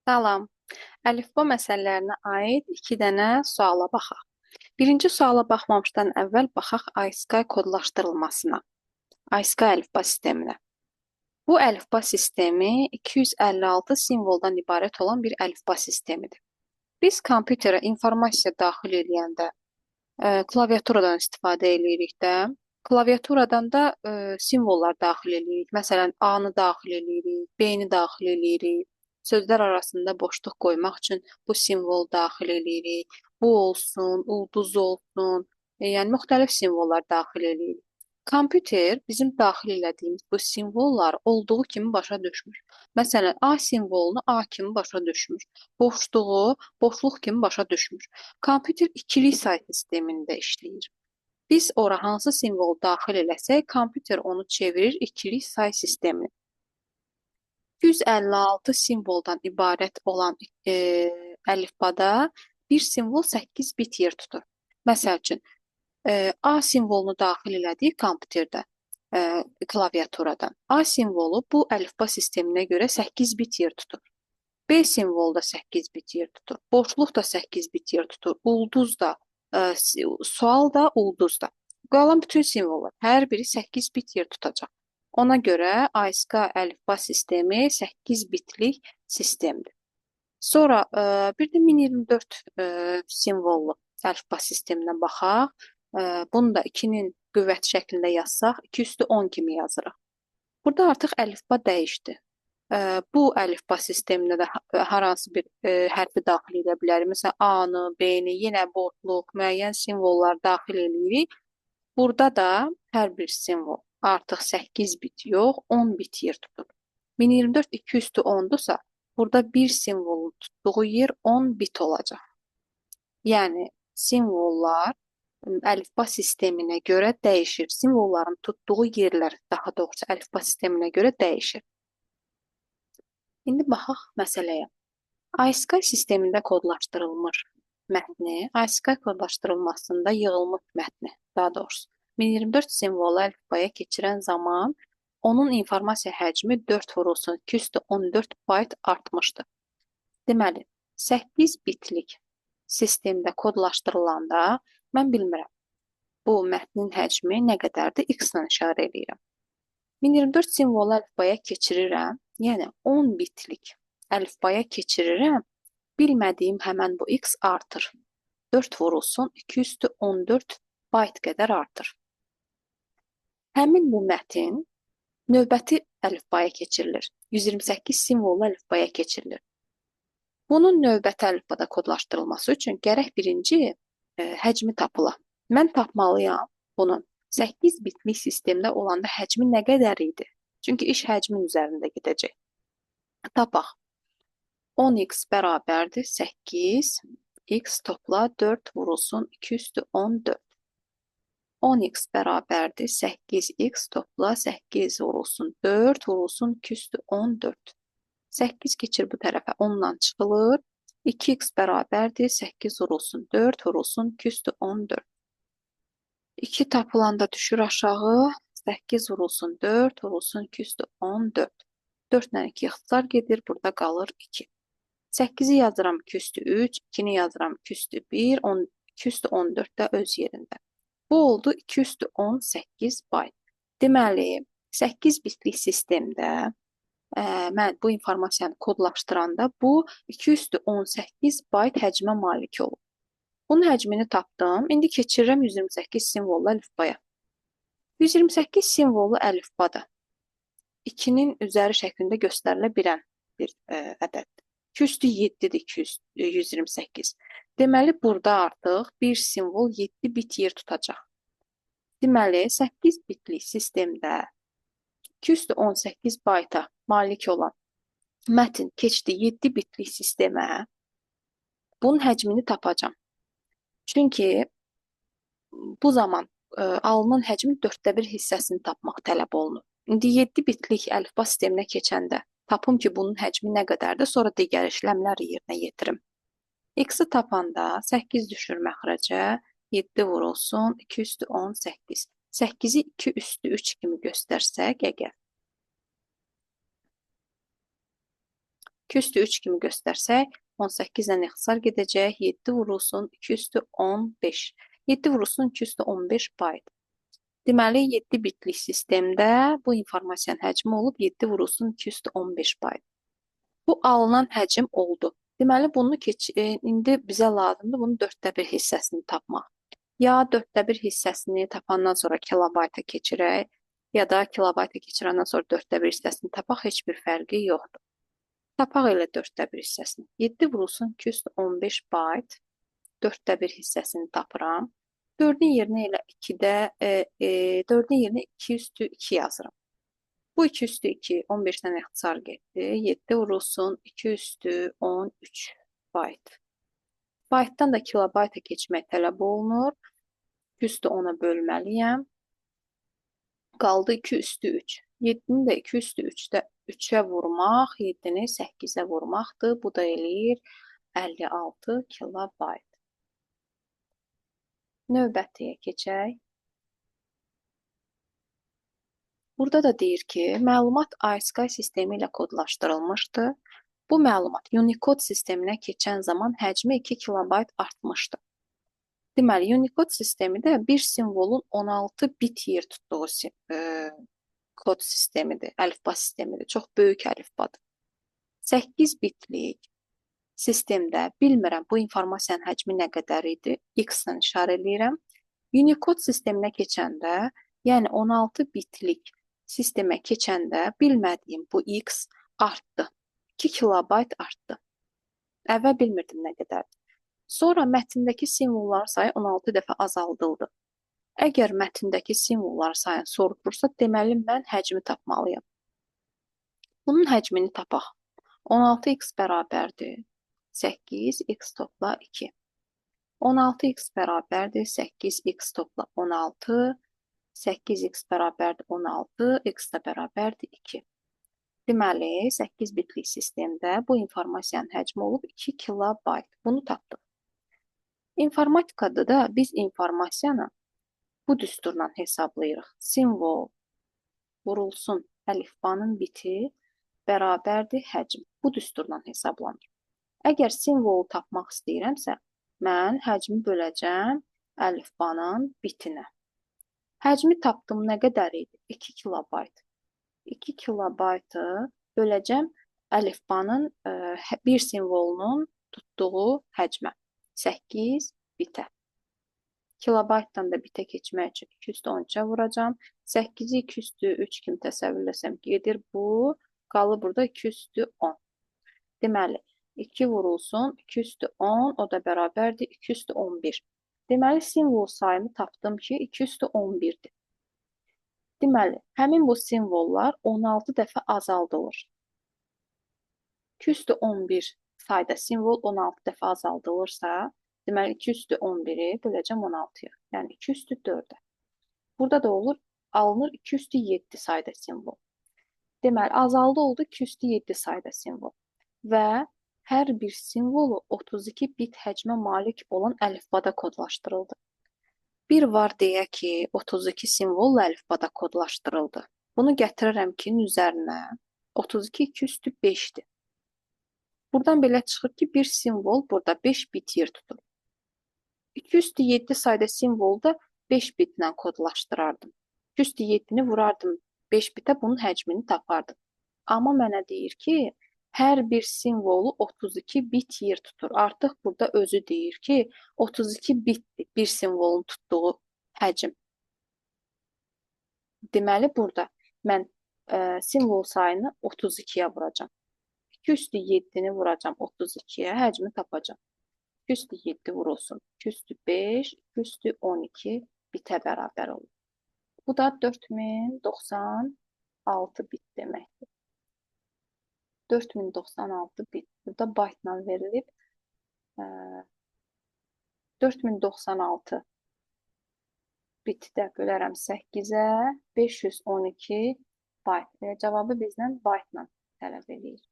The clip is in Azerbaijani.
Salam. Əlifba məsələlərinə aid iki dənə suala baxaq. Birinci suala baxmamışdan əvvəl baxaq ASCII kodlaşdırılmasına, ASCII əlifba sisteminə. Bu əlifba sistemi 256 simvoldan ibarət olan bir əlifba sistemidir. Biz kompüterə informasiya daxil edəndə klaviaturadan istifadə edirik də. Klaviaturadan da simvollar daxil edirik. Məsələn, A-nı daxil edirik, B-ni daxil edirik. Sözlər arasında boşluq qoymaq üçün bu simvol daxil edirik. Bu olsun, ulduz olsun. Yəni müxtəlif simvollar daxil edirik. Kompüter bizim daxil elədiyimiz bu simvolları olduğu kimi başa düşmür. Məsələn, A simvolunu A kimi başa düşmür. Boşluğu boşluq kimi başa düşmür. Kompüter ikilik say sistemində işləyir. Biz ora hansı simvol daxil eləsək, kompüter onu çevirir ikilik say sisteminə. 256 simvoldan ibarət olan əlifbada bir simvol 8 bit yer tutur. Məsəl üçün, A simvolunu daxil elədik kompüterdə, klaviaturadan. A simvolu bu əlifba sisteminə görə 8 bit yer tutur. B simvolu da 8 bit yer tutur. Boşluq da 8 bit yer tutur. Ulduz da, sual da, ulduz da. Qalan bütün simvollar hər biri 8 bit yer tutacaq. Ona görə ASCII əlifba sistemi 8 bitlik sistemdir. Sonra bir də 1024 simvollu əlifba sisteminə baxaq. Bunu da 2-nin qüvvəti şəklində yazsaq, 2 üstü 10 kimi yazırıq. Burada artıq əlifba dəyişdi. Bu əlifba sisteminə də hər hansı bir hərfi daxil edə bilərik. Məsələn, A-nı, B-ni, yenə boşluq, müəyyən simvollar daxil edirik. Burada da hər bir simvol artıq 8 bit yox, 10 bit yer tutur. 1024 2 üstü 10-dursa, burada bir simvolun tutduğu yer 10 bit olacaq. Yəni, simvollar əlifba sisteminə görə dəyişir. Simvolların tutduğu yerlər, daha doğrusu əlifba sisteminə görə dəyişir. İndi baxaq məsələyə. ASCII sistemində kodlaşdırılmış mətni, ASCII kodlaşdırılmasında yığılmış mətni, daha doğrusu 1024 simvolu əlifbaya keçirən zaman onun informasiya həcmi 4 vurulsun 2 üstü 14 bayt artmışdır. Deməli, 8 bitlik sistemdə kodlaşdırılanda mən bilmirəm, bu mətnin həcmi nə qədərdir, x-la işarə edirəm. 1024 simvolu əlifbaya keçirirəm, yəni 10 bitlik əlifbaya keçirirəm, bilmədiyim həmən bu x artır. 4 vurulsun 2 üstü 14 bayt qədər artır. Həmin bu mətin növbəti əlifbaya keçirilir. 128 simvollu əlifbaya keçirilir. Bunun növbəti əlifbada kodlaşdırılması üçün gərək birinci həcmi tapıla. Mən tapmalıyam bunu. 8 bitlik sistemdə olanda həcmi nə qədər idi? Çünki iş həcmin üzərində gedəcək. Tapaq. 10x bərabərdir 8, x topla 4 vurulsun 2 üstü 14. 10x bərabərdir 8x topla 8 vurulsun 4 vurulsun 2 üstü 14. 8 keçir bu tərəfə 10-dan çıxılır. 2x bərabərdir 8 vurulsun 4 vurulsun 2 üstü 14. 2 tapılanda düşür aşağı. 8 vurulsun 4 vurulsun 2 üstü 14. 4 ilə 2 ixtisar gedir. Burada qalır 2. 8-i yazıram 2 üstü 3. 2-ni yazıram 2 üstü 1. 2 üstü 14 də öz yerində. Bu oldu 2 üstü 18 bayt. Deməli, 8 bitlik sistemdə mən bu informasiyanı kodlaşdıranda bu 2 üstü 18 bayt həcmə malik olur. Bunun həcmini tapdım. İndi keçirirəm 128 simvollu əlifbaya. 128 simvollu əlifbada 2-nin üzəri şəklində göstərilə bilən bir ədəddir. 2 üstü 7-dir 128. Deməli, burada artıq bir simvol 7 bit yer tutacaq. Deməli, 8 bitlik sistemdə 2 üstü 18 bayta malik olan mətin keçdi 7 bitlik sistemə. Bunun həcmini tapacam. Çünki bu zaman alınan həcmin 4də 1 hissəsini tapmaq tələb olunur. İndi 7 bitlik əlifba sisteminə keçəndə tapım ki, bunun həcmi nə qədərdir, sonra digər işləmləri yerinə yetirim. X-i tapanda 8 düşür məxrəcə, 7 vurulsun, 2 üstü 18. 8-i 2 üstü 3 kimi göstərsək, əgər 2 üstü 3 kimi göstərsək, 18 ilə ixtisar gedəcək, 7 vurulsun 2 üstü 15. 7 vurulsun 2 üstü 15 bayt. Deməli, 7 bitlik sistemdə bu informasiyanın həcmi olub 7 vurulsun 2 üstü 15 bayt. Bu alınan həcm oldu. Deməli, indi bizə lazımdır bunun 4də 1 hissəsini tapmaq. Ya 4də 1 hissəsini tapandan sonra kilobayta keçirək, ya da kilobayta keçirəndən sonra 4də 1 hissəsini tapaq, heç bir fərqi yoxdur. Tapaq elə 4də 1 hissəsini. 7 vurulsun 2 üstü 15 bayt. 4də 1 hissəsini tapıram. 4-ün yerinə elə 4-ün yerinə 2 üstü 2 yazıram. Bu 2 üstü 2, 15-dən ixtisar getdi. 7 vurulsun 2 üstü 13 bayt. Baytdan da kilobayta keçmək tələb olunur. 2 üstü 10-a bölməliyəm. Qaldı 2 üstü 3. 7-ni də 2 üstü 3-ə vurmaq, 7-ni 8-ə vurmaqdır. Bu da eləyir 56 kilobayt. Növbətiyə keçək. Burada da deyir ki, məlumat ASCII sistemi ilə kodlaşdırılmışdır. Bu məlumat Unicode sisteminə keçən zaman həcmi 2 kilobayt artmışdır. Deməli, Unicode sistemi də bir simvolun 16 bit yer tutduğu kod sistemidir, əlifba sistemidir. Çox böyük əlifbadır. 8 bitlik sistemdə bilmirəm bu informasiyanın həcmi nə qədər idi. X-lə işarə edirəm. Unicode sisteminə keçəndə, yəni 16 bitlik sistemə keçəndə bilmədiyim bu X artdı. 2 kilobayt artdı. Əvvəl bilmirdim nə qədərdir. Sonra mətndəki simvolların sayı 16 dəfə azaldıldı. Əgər mətndəki simvolların sayını soruşursa, deməli mən həcmi tapmalıyam. Bunun həcmini tapaq. 16x bərabərdir 8, x topla 2. 16x bərabərdir 8x topla 16. 8x bərabərdir 16, x də bərabərdir 2. Deməli, 8 bitlik sistemdə bu informasiyanın həcmi olub 2 kilobayt. Bunu tapdıq. İnformatikada da biz informasiyanı bu düsturla hesablayırıq. Simvol vurulsun əlifbanın biti bərabərdir həcm. Bu düsturla hesablanır. Əgər simvolu tapmaq istəyirəmsə, mən həcmi böləcəm əlifbanın bitinə. Həcmi tapdım, nə qədər idi? 2 kilobayt. 2 kilobaytı böləcəm əlifbanın bir simvolunun tutduğu həcmə. 8 bitə. Kilobaytdan da bitə keçmək üçün 2 üstü 13-ə vuracam. 8-i 2 üstü 3 kimi təsəvvürləsəm gedir bu. Qalır burada 2 üstü 10. Deməli, 2 vurulsun 2 üstü 10, o da bərabərdir 2 üstü 11. Deməli, simvol sayımı tapdım ki, 2 üstü 11-dir. Deməli, həmin bu simvollar 16 dəfə azaldılır. 2 üstü 11 sayda simvol 16 dəfə azaldılırsa, deməli 2 üstü 11-i böləcəm 16-ya. Yəni 2 üstü 4-ə. Burada da olur, alınır 2 üstü 7 sayda simvol. Deməli, azaldı oldu 2 üstü 7 sayda simvol. Və hər bir simvolu 32 bit həcmə malik olan əlifbada kodlaşdırıldı. Bir var deyək ki, 32 simvolla əlifbada kodlaşdırıldı. Bunu gətirərəm 2-nin üzərinə. 32 2 üstü 5-dir. Buradan belə çıxır ki, bir simvol burada 5 bit yer tutur. 2 üstü 7 sayda simvolda 5 bitlə kodlaşdırardım. 2 üstü 7-ni vurardım 5 bitə, bunun həcmini tapardım. Amma mənə deyir ki, hər bir simvolu 32 bit yer tutur. Artıq burada özü deyir ki, 32 bitdir bir simvolun tutduğu həcm. Deməli, burada mən simvol sayını 32-yə vuracam. 2 üstü 7-ni vuracam 32-yə, həcmi tapacam. 2 üstü 7 vurulsun. 2 üstü 5, 2 üstü 12 bitə bərabər olur. Bu da 4096 bit deməkdir. 4096 bit. Burada baytla verilib. 4096 biti də bölərəm 8-ə, 512 bayt. Cavabı bizdən baytla tələb edir.